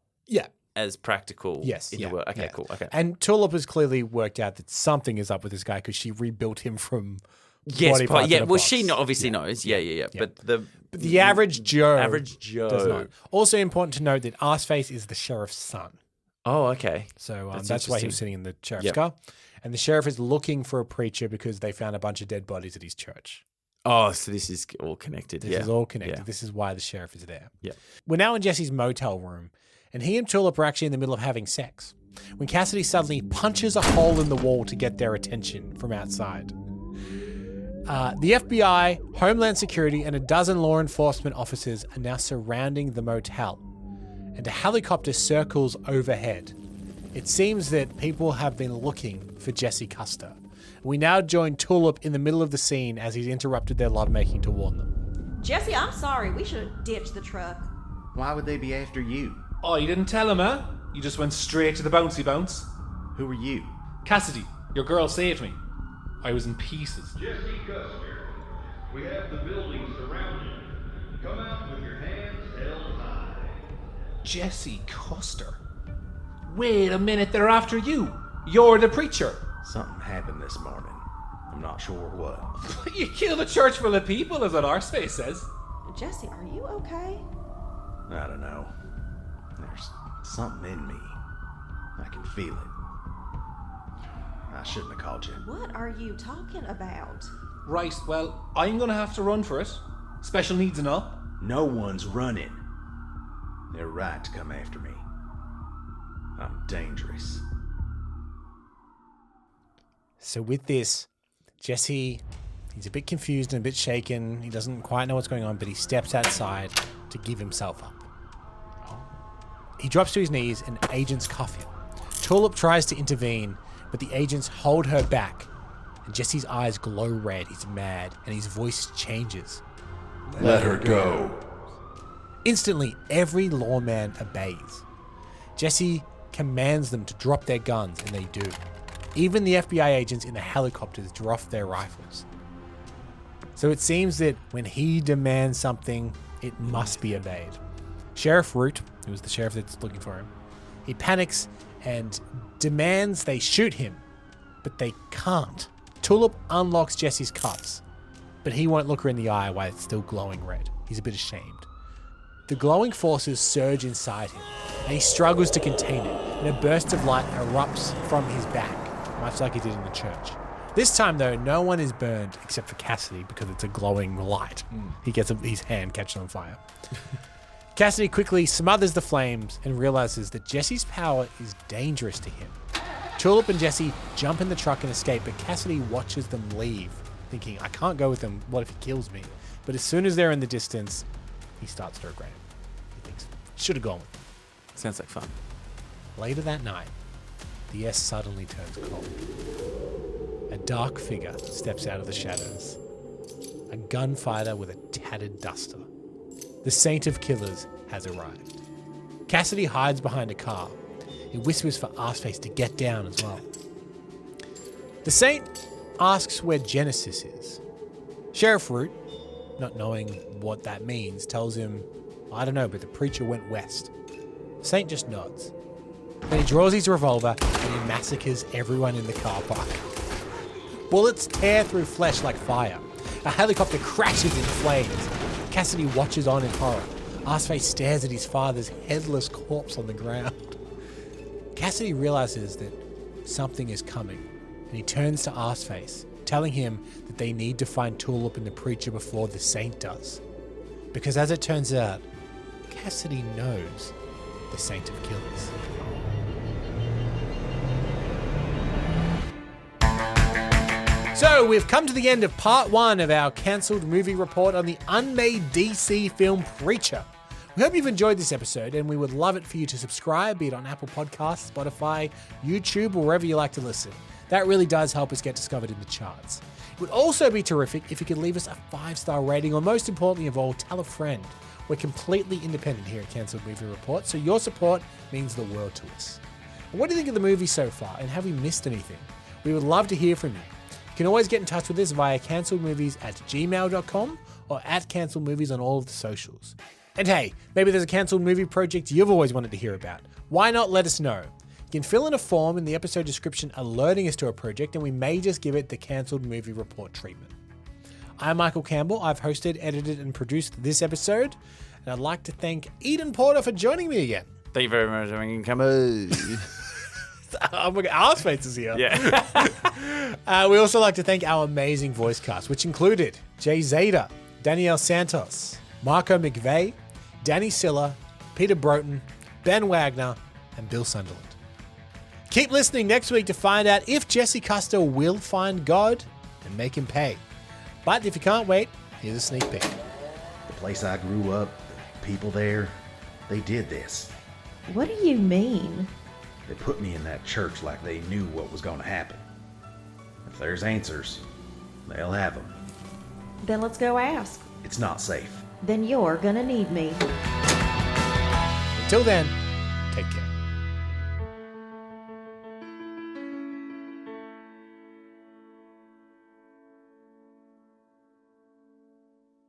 as practical. Yes, in the world. Okay, cool. Okay, And Tulip has clearly worked out that something is up with this guy because she rebuilt him from yes, body parts in a well, box. she obviously knows. Yeah. But the average Joe does does not. Also important to note that Arseface is the sheriff's son. Oh, okay. So that's why he was sitting in the sheriff's Yep. car. And the sheriff is looking for a preacher because they found a bunch of dead bodies at his church. Oh, so this is all connected. This is all connected. Yeah. This is why the sheriff is there. Yeah. We're now in Jesse's motel room, and he and Tulip are actually in the middle of having sex when Cassidy suddenly punches a hole in the wall to get their attention from outside. The FBI, Homeland Security, and a dozen law enforcement officers are now surrounding the motel, and a helicopter circles overhead. It seems that people have been looking for Jesse Custer. We now join Tulip in the middle of the scene as he's interrupted their lovemaking to warn them. Jesse, I'm sorry. We should have ditched the truck. Why would they be after you? Oh, you didn't tell him, huh? You just went straight to the bouncy bounce. Who are you? Cassidy, your girl saved me. I was in pieces. Jesse Custer, we have the building surrounded. Come out with your hands held high. Jesse Custer? Wait a minute, they're after you. You're the preacher. Something happened this morning. I'm not sure what. You killed a church full of people, is what Arseface says. Jesse, are you okay? I don't know. There's something in me. I can feel it. I shouldn't have called you. What are you talking about? Right, well, I'm gonna have to run for it. Special needs and all. No one's running. They're right to come after me. I'm dangerous. So with this, Jesse He's a bit confused and a bit shaken. He doesn't quite know what's going on, but he steps outside to give himself up. He drops to his knees and agents cuff him. Tulip tries to intervene, but the agents hold her back. And Jesse's eyes glow red. He's mad, and his voice changes. Let her go. Instantly, every lawman obeys. Jesse commands them to drop their guns, and they do. Even the FBI agents in the helicopters drop their rifles. So it seems that when he demands something, it must be obeyed. Sheriff Root, who was the sheriff that's looking for him, he panics and demands they shoot him, but they can't. Tulip unlocks Jesse's cuffs, but he won't look her in the eye while it's still glowing red. He's a bit ashamed. The glowing forces surge inside him, and he struggles to contain it, and a burst of light erupts from his back, much like he did in the church. This time, though, no one is burned except for Cassidy because it's a glowing light. He gets his hand catches on fire. Cassidy quickly smothers the flames and realizes that Jesse's power is dangerous to him. Tulip and Jesse jump in the truck and escape, but Cassidy watches them leave, thinking, I can't go with him. What if he kills me? But as soon as they're in the distance, he starts to regret it. He thinks, should have gone with him. Sounds like fun. Later that night, the air suddenly turns cold. A dark figure steps out of the shadows. A gunfighter with a tattered duster. The Saint of Killers has arrived. Cassidy hides behind a car. He whispers for Arseface to get down as well. The Saint asks where Genesis is. Sheriff Root, not knowing what that means, tells him, I don't know, but the preacher went west. The Saint just nods. Then he draws his revolver and he massacres everyone in the car park. Bullets tear through flesh like fire. A helicopter crashes in flames. Cassidy watches on in horror. Arseface stares at his father's headless corpse on the ground. Cassidy realizes that something is coming, and he turns to Arseface, telling him that they need to find Tulip and the preacher before the Saint does. Because as it turns out, Cassidy knows the Saint of Killers. So we've come to the end of part 1 of our cancelled movie report on the unmade DC film Preacher. We hope you've enjoyed this episode, and we would love it for you to subscribe, be it on Apple Podcasts, Spotify, YouTube, or wherever you like to listen. That really does help us get discovered in the charts. It would also be terrific if you could leave us a 5-star rating, or most importantly of all, tell a friend. We're completely independent here at Cancelled Movie Report, so your support means the world to us. What do you think of the movie so far, and have we missed anything? We would love to hear from you. You can always get in touch with us via cancelledmovies@gmail.com or @cancelledmovies on all of the socials. And hey, maybe there's a cancelled movie project you've always wanted to hear about. Why not let us know? You can fill in a form in the episode description alerting us to a project, and we may just give it the Cancelled Movie Report treatment. I'm Michael Campbell. I've hosted, edited, and produced this episode, and I'd like to thank Eden Porter for joining me again. Thank you very much for coming. Oh my God, Arseface is here. Yeah. We also like to thank our amazing voice cast, which included Zadeh, Danielle Santos, Marco McVey, Dani Siller, Peter Broughton, Ben Wagner, and Bill Sunderland. Keep listening next week to find out if Jesse Custer will find God and make him pay. But if you can't wait, here's a sneak peek. The place I grew up, people there, they did this. What do you mean? They put me in that church like they knew what was going to happen. If there's answers, they'll have them. Then let's go ask. It's not safe. Then you're gonna need me. Until then, take care.